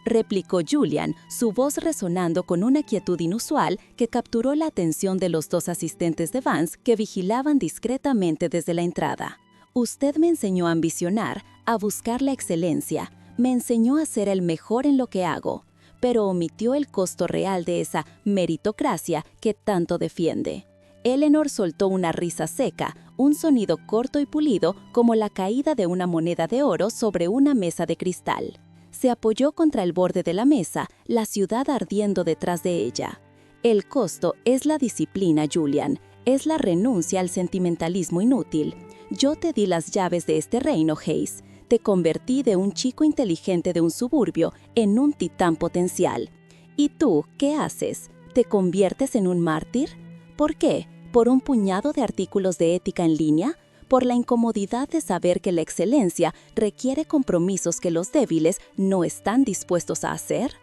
replicó Julian, su voz resonando con una quietud inusual que capturó la atención de los dos asistentes de Vance que vigilaban discretamente desde la entrada. «Usted me enseñó a ambicionar, a buscar la excelencia, me enseñó a ser el mejor en lo que hago, pero omitió el costo real de esa meritocracia que tanto defiende». Eleanor soltó una risa seca, un sonido corto y pulido como la caída de una moneda de oro sobre una mesa de cristal. Se apoyó contra el borde de la mesa, la ciudad ardiendo detrás de ella. «El costo es la disciplina, Julian. Es la renuncia al sentimentalismo inútil. Yo te di las llaves de este reino, Hayes. Te convertí de un chico inteligente de un suburbio en un titán potencial. ¿Y tú qué haces? ¿Te conviertes en un mártir? ¿Por qué? ¿Por un puñado de artículos de ética en línea? ¿Por la incomodidad de saber que la excelencia requiere compromisos que los débiles no están dispuestos a hacer?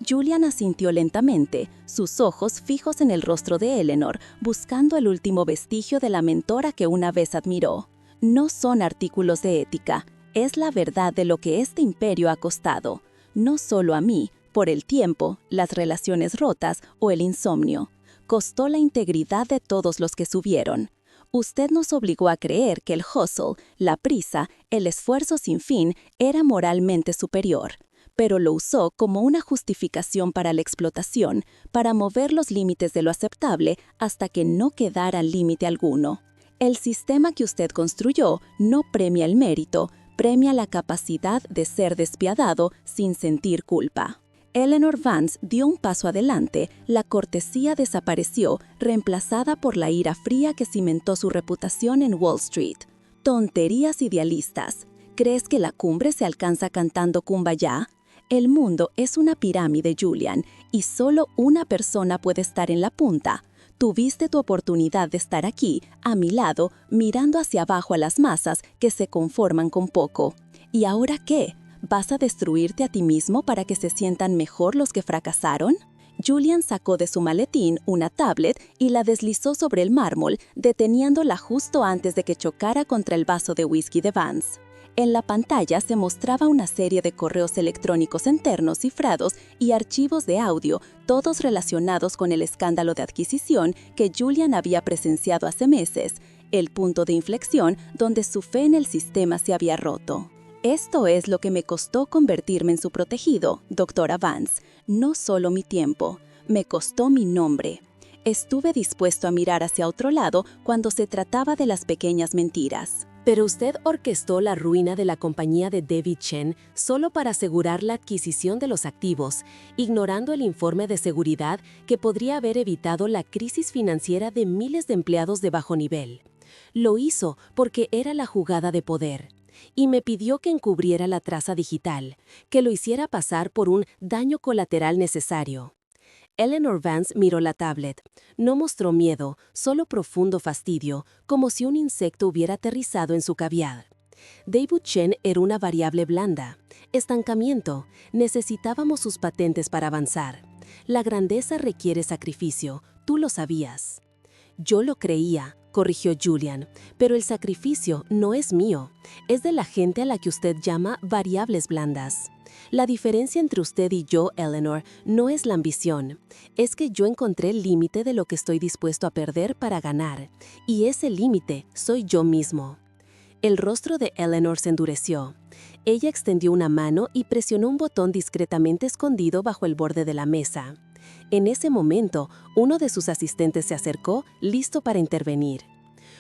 Julian asintió lentamente, sus ojos fijos en el rostro de Eleanor, buscando el último vestigio de la mentora que una vez admiró. No son artículos de ética, es la verdad de lo que este imperio ha costado, no solo a mí, por el tiempo, las relaciones rotas o el insomnio. Costó la integridad de todos los que subieron. Usted nos obligó a creer que el hustle, la prisa, el esfuerzo sin fin era moralmente superior, pero lo usó como una justificación para la explotación, para mover los límites de lo aceptable hasta que no quedara límite alguno. El sistema que usted construyó no premia el mérito, premia la capacidad de ser despiadado sin sentir culpa. Eleanor Vance dio un paso adelante, la cortesía desapareció, reemplazada por la ira fría que cimentó su reputación en Wall Street. Tonterías idealistas. ¿Crees que la cumbre se alcanza cantando Kumbaya? El mundo es una pirámide, Julian, y solo una persona puede estar en la punta. Tuviste tu oportunidad de estar aquí, a mi lado, mirando hacia abajo a las masas que se conforman con poco. ¿Y ahora qué? ¿Vas a destruirte a ti mismo para que se sientan mejor los que fracasaron? Julian sacó de su maletín una tablet y la deslizó sobre el mármol, deteniéndola justo antes de que chocara contra el vaso de whisky de Vance. En la pantalla se mostraba una serie de correos electrónicos internos cifrados y archivos de audio, todos relacionados con el escándalo de adquisición que Julian había presenciado hace meses, el punto de inflexión donde su fe en el sistema se había roto. Esto es lo que me costó convertirme en su protegido, doctora Vance. No solo mi tiempo, me costó mi nombre. Estuve dispuesto a mirar hacia otro lado cuando se trataba de las pequeñas mentiras. Pero usted orquestó la ruina de la compañía de David Chen solo para asegurar la adquisición de los activos, ignorando el informe de seguridad que podría haber evitado la crisis financiera de miles de empleados de bajo nivel. Lo hizo porque era la jugada de poder. Y me pidió que encubriera la traza digital, que lo hiciera pasar por un daño colateral necesario. Eleanor Vance miró la tablet. No mostró miedo, solo profundo fastidio, como si un insecto hubiera aterrizado en su caviar. David Chen era una variable blanda. Estancamiento. Necesitábamos sus patentes para avanzar. La grandeza requiere sacrificio. Tú lo sabías. Yo lo creía, corrigió Julian, pero el sacrificio no es mío. Es de la gente a la que usted llama variables blandas. La diferencia entre usted y yo, Eleanor, no es la ambición. Es que yo encontré el límite de lo que estoy dispuesto a perder para ganar. Y ese límite soy yo mismo. El rostro de Eleanor se endureció. Ella extendió una mano y presionó un botón discretamente escondido bajo el borde de la mesa. En ese momento, uno de sus asistentes se acercó, listo para intervenir.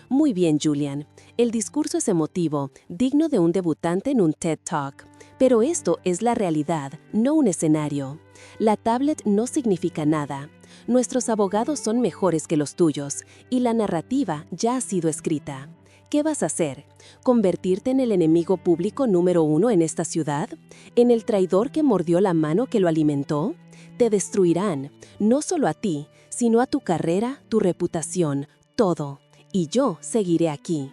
Muy bien, Julian. El discurso es emotivo, digno de un debutante en un TED Talk. Pero esto es la realidad, no un escenario. La tablet no significa nada. Nuestros abogados son mejores que los tuyos, y la narrativa ya ha sido escrita. ¿Qué vas a hacer? ¿Convertirte en el enemigo público número 1 en esta ciudad? ¿En el traidor que mordió la mano que lo alimentó? Te destruirán, no solo a ti, sino a tu carrera, tu reputación, todo. Y yo seguiré aquí.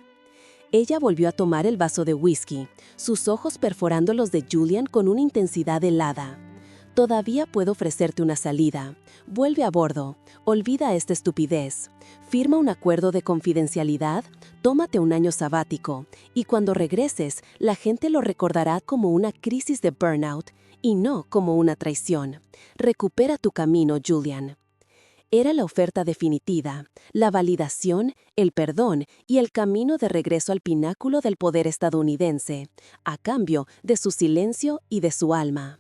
Ella volvió a tomar el vaso de whisky, sus ojos perforando los de Julian con una intensidad helada. Todavía puedo ofrecerte una salida. Vuelve a bordo. Olvida esta estupidez. Firma un acuerdo de confidencialidad. Tómate un año sabático. Y cuando regreses, la gente lo recordará como una crisis de burnout y no como una traición. Recupera tu camino, Julian. Era la oferta definitiva, la validación, el perdón y el camino de regreso al pináculo del poder estadounidense, a cambio de su silencio y de su alma.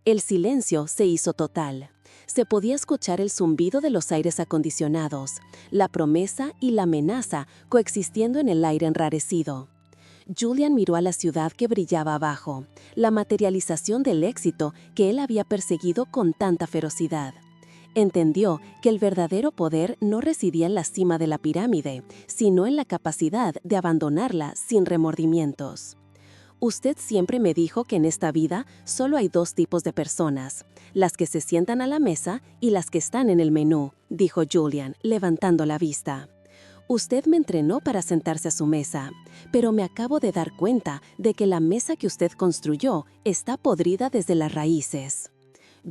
El silencio se hizo total. Se podía escuchar el zumbido de los aires acondicionados, la promesa y la amenaza coexistiendo en el aire enrarecido. Julian miró a la ciudad que brillaba abajo, la materialización del éxito que él había perseguido con tanta ferocidad. Entendió que el verdadero poder no residía en la cima de la pirámide, sino en la capacidad de abandonarla sin remordimientos. Usted siempre me dijo que en esta vida solo hay dos tipos de personas, las que se sientan a la mesa y las que están en el menú, dijo Julian, levantando la vista. Usted me entrenó para sentarse a su mesa, pero me acabo de dar cuenta de que la mesa que usted construyó está podrida desde las raíces.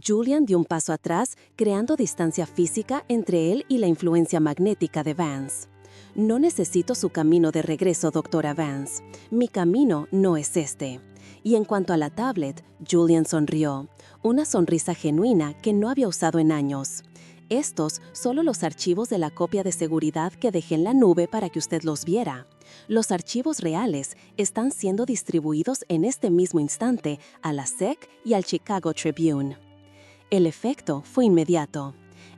Julian dio un paso atrás, creando distancia física entre él y la influencia magnética de Vance. No necesito su camino de regreso, doctora Vance. Mi camino no es este. Y en cuanto a la tablet, Julian sonrió, una sonrisa genuina que no había usado en años. Estos solo los archivos de la copia de seguridad que dejé en la nube para que usted los viera. Los archivos reales están siendo distribuidos en este mismo instante a la SEC y al Chicago Tribune. El efecto fue inmediato.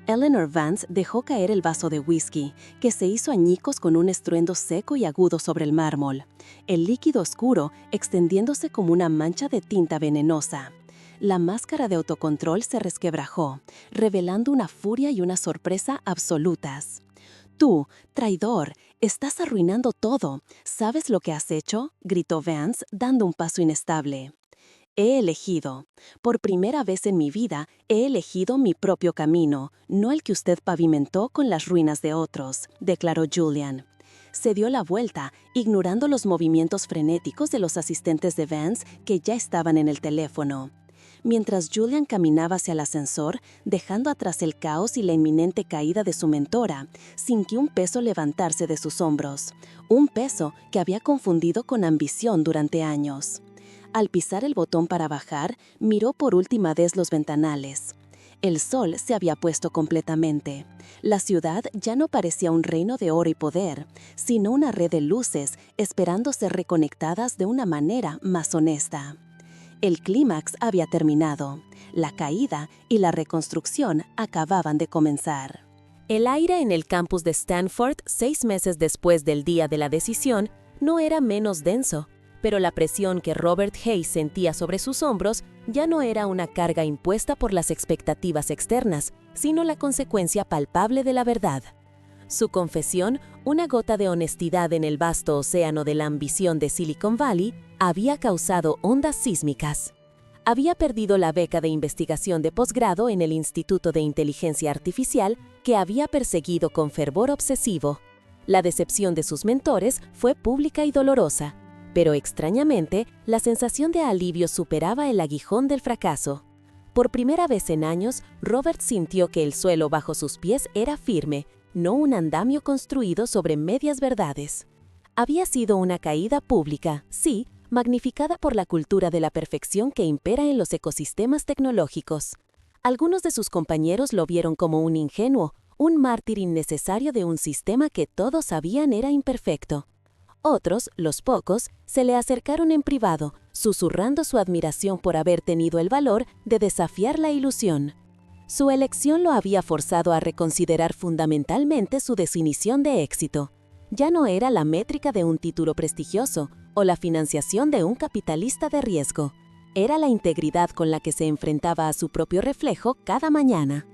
Eleanor Vance dejó caer el vaso de whisky, que se hizo añicos con un estruendo seco y agudo sobre el mármol, el líquido oscuro extendiéndose como una mancha de tinta venenosa. La máscara de autocontrol se resquebrajó, revelando una furia y una sorpresa absolutas. «Tú, traidor, estás arruinando todo. ¿Sabes lo que has hecho?», gritó Vance, dando un paso inestable. He elegido. Por primera vez en mi vida, he elegido mi propio camino, no el que usted pavimentó con las ruinas de otros, declaró Julian. Se dio la vuelta, ignorando los movimientos frenéticos de los asistentes de Vance que ya estaban en el teléfono. Mientras Julian caminaba hacia el ascensor, dejando atrás el caos y la inminente caída de su mentora, sintió un peso levantarse de sus hombros, un peso que había confundido con ambición durante años. Al pisar el botón para bajar, miró por última vez los ventanales. El sol se había puesto completamente. La ciudad ya no parecía un reino de oro y poder, sino una red de luces esperando ser reconectadas de una manera más honesta. El clímax había terminado. La caída y la reconstrucción acababan de comenzar. El aire en el campus de Stanford, 6 meses después del día de la decisión, no era menos denso, pero la presión que Robert Hayes sentía sobre sus hombros ya no era una carga impuesta por las expectativas externas, sino la consecuencia palpable de la verdad. Su confesión, una gota de honestidad en el vasto océano de la ambición de Silicon Valley, había causado ondas sísmicas. Había perdido la beca de investigación de posgrado en el Instituto de Inteligencia Artificial que había perseguido con fervor obsesivo. La decepción de sus mentores fue pública y dolorosa, pero extrañamente, la sensación de alivio superaba el aguijón del fracaso. Por primera vez en años, Robert sintió que el suelo bajo sus pies era firme, no un andamio construido sobre medias verdades. Había sido una caída pública, sí, magnificada por la cultura de la perfección que impera en los ecosistemas tecnológicos. Algunos de sus compañeros lo vieron como un ingenuo, un mártir innecesario de un sistema que todos sabían era imperfecto. Otros, los pocos, se le acercaron en privado, susurrando su admiración por haber tenido el valor de desafiar la ilusión. Su elección lo había forzado a reconsiderar fundamentalmente su definición de éxito. Ya no era la métrica de un título prestigioso o la financiación de un capitalista de riesgo. Era la integridad con la que se enfrentaba a su propio reflejo cada mañana.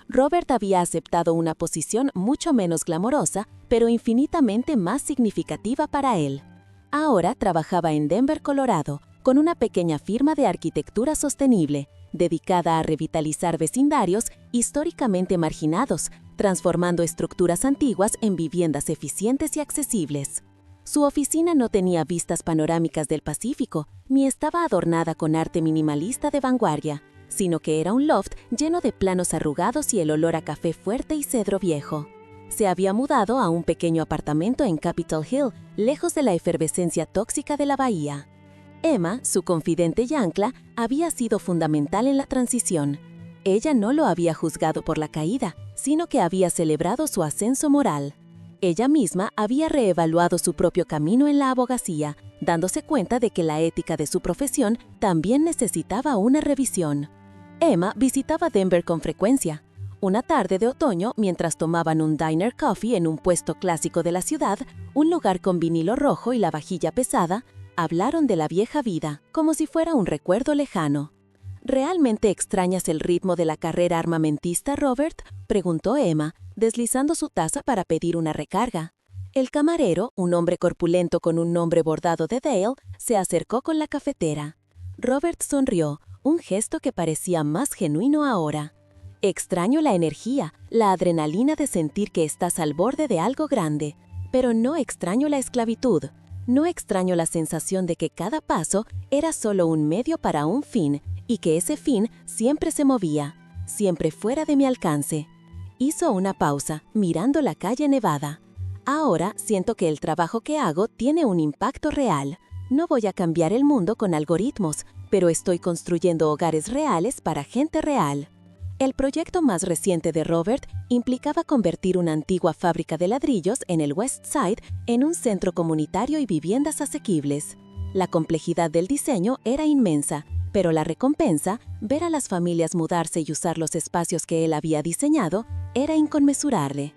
Robert había aceptado una posición mucho menos glamorosa, pero infinitamente más significativa para él. Ahora trabajaba en Denver, Colorado, con una pequeña firma de arquitectura sostenible, dedicada a revitalizar vecindarios históricamente marginados, transformando estructuras antiguas en viviendas eficientes y accesibles. Su oficina no tenía vistas panorámicas del Pacífico, ni estaba adornada con arte minimalista de vanguardia, sino que era un loft lleno de planos arrugados y el olor a café fuerte y cedro viejo. Se había mudado a un pequeño apartamento en Capitol Hill, lejos de la efervescencia tóxica de la bahía. Emma, su confidente y ancla, había sido fundamental en la transición. Ella no lo había juzgado por la caída, sino que había celebrado su ascenso moral. Ella misma había reevaluado su propio camino en la abogacía, dándose cuenta de que la ética de su profesión también necesitaba una revisión. Emma visitaba Denver con frecuencia. Una tarde de otoño, mientras tomaban un diner coffee en un puesto clásico de la ciudad, un lugar con vinilo rojo y la vajilla pesada, hablaron de la vieja vida, como si fuera un recuerdo lejano. ¿Realmente extrañas el ritmo de la carrera armamentista, Robert?, preguntó Emma, deslizando su taza para pedir una recarga. El camarero, un hombre corpulento con un nombre bordado de Dale, se acercó con la cafetera. Robert sonrió, un gesto que parecía más genuino ahora. Extraño la energía, la adrenalina de sentir que estás al borde de algo grande, pero no extraño la esclavitud. No extraño la sensación de que cada paso era solo un medio para un fin y que ese fin siempre se movía, siempre fuera de mi alcance. Hizo una pausa, mirando la calle nevada. Ahora siento que el trabajo que hago tiene un impacto real. No voy a cambiar el mundo con algoritmos, pero estoy construyendo hogares reales para gente real. El proyecto más reciente de Robert implicaba convertir una antigua fábrica de ladrillos en el West Side en un centro comunitario y viviendas asequibles. La complejidad del diseño era inmensa, pero la recompensa, ver a las familias mudarse y usar los espacios que él había diseñado, era inconmensurable.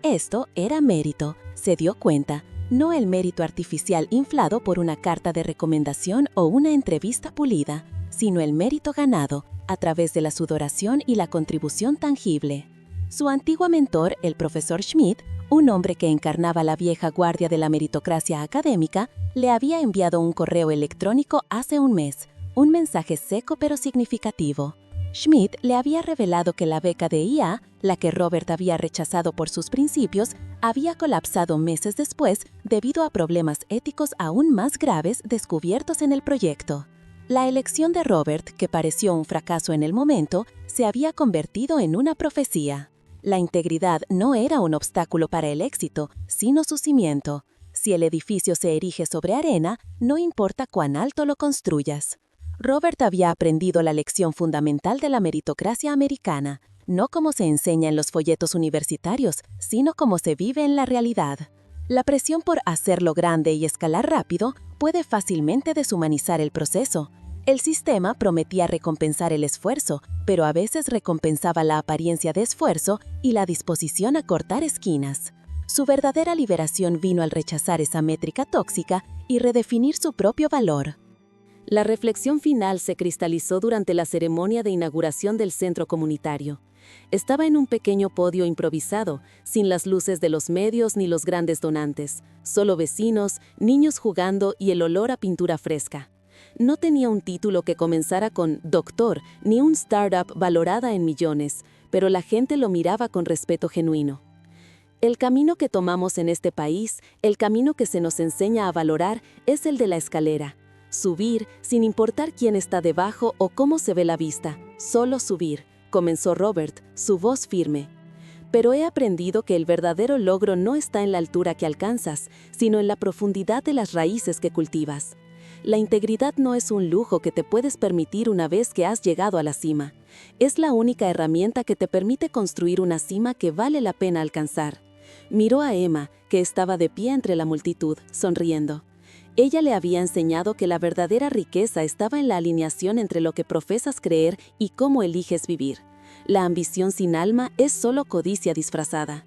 Esto era mérito, se dio cuenta, no el mérito artificial inflado por una carta de recomendación o una entrevista pulida, sino el mérito ganado a través de la sudoración y la contribución tangible. Su antiguo mentor, el profesor Schmidt, un hombre que encarnaba la vieja guardia de la meritocracia académica, le había enviado un correo electrónico hace un mes, un mensaje seco pero significativo. Schmidt le había revelado que la beca de IA, la que Robert había rechazado por sus principios, había colapsado meses después debido a problemas éticos aún más graves descubiertos en el proyecto. La elección de Robert, que pareció un fracaso en el momento, se había convertido en una profecía. La integridad no era un obstáculo para el éxito, sino su cimiento. Si el edificio se erige sobre arena, no importa cuán alto lo construyas. Robert había aprendido la lección fundamental de la meritocracia americana, no como se enseña en los folletos universitarios, sino como se vive en la realidad. La presión por hacerlo grande y escalar rápido puede fácilmente deshumanizar el proceso. El sistema prometía recompensar el esfuerzo, pero a veces recompensaba la apariencia de esfuerzo y la disposición a cortar esquinas. Su verdadera liberación vino al rechazar esa métrica tóxica y redefinir su propio valor. La reflexión final se cristalizó durante la ceremonia de inauguración del centro comunitario. Estaba en un pequeño podio improvisado, sin las luces de los medios ni los grandes donantes, solo vecinos, niños jugando y el olor a pintura fresca. No tenía un título que comenzara con doctor, ni un startup valorada en millones, pero la gente lo miraba con respeto genuino. El camino que tomamos en este país, el camino que se nos enseña a valorar, es el de la escalera. Subir, sin importar quién está debajo o cómo se ve la vista, solo subir, comenzó Robert, su voz firme. Pero he aprendido que el verdadero logro no está en la altura que alcanzas, sino en la profundidad de las raíces que cultivas. La integridad no es un lujo que te puedes permitir una vez que has llegado a la cima. Es la única herramienta que te permite construir una cima que vale la pena alcanzar. Miró a Emma, que estaba de pie entre la multitud, sonriendo. Ella le había enseñado que la verdadera riqueza estaba en la alineación entre lo que profesas creer y cómo eliges vivir. La ambición sin alma es solo codicia disfrazada.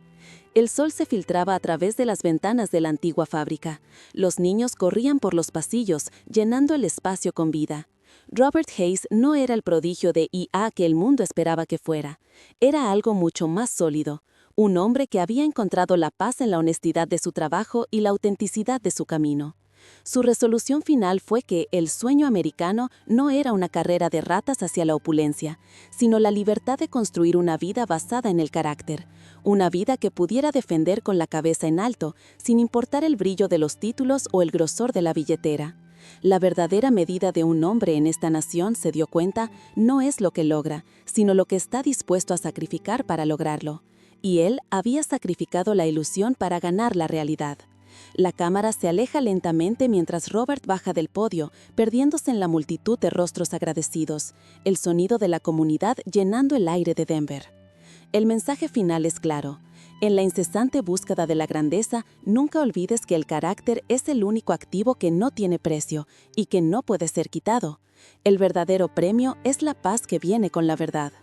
El sol se filtraba a través de las ventanas de la antigua fábrica. Los niños corrían por los pasillos, llenando el espacio con vida. Robert Hayes no era el prodigio de IA que el mundo esperaba que fuera. Era algo mucho más sólido. Un hombre que había encontrado la paz en la honestidad de su trabajo y la autenticidad de su camino. Su resolución final fue que el sueño americano no era una carrera de ratas hacia la opulencia, sino la libertad de construir una vida basada en el carácter, una vida que pudiera defender con la cabeza en alto, sin importar el brillo de los títulos o el grosor de la billetera. La verdadera medida de un hombre en esta nación, se dio cuenta, no es lo que logra, sino lo que está dispuesto a sacrificar para lograrlo. Y él había sacrificado la ilusión para ganar la realidad. La cámara se aleja lentamente mientras Robert baja del podio, perdiéndose en la multitud de rostros agradecidos, el sonido de la comunidad llenando el aire de Denver. El mensaje final es claro. En la incesante búsqueda de la grandeza, nunca olvides que el carácter es el único activo que no tiene precio y que no puede ser quitado. El verdadero premio es la paz que viene con la verdad.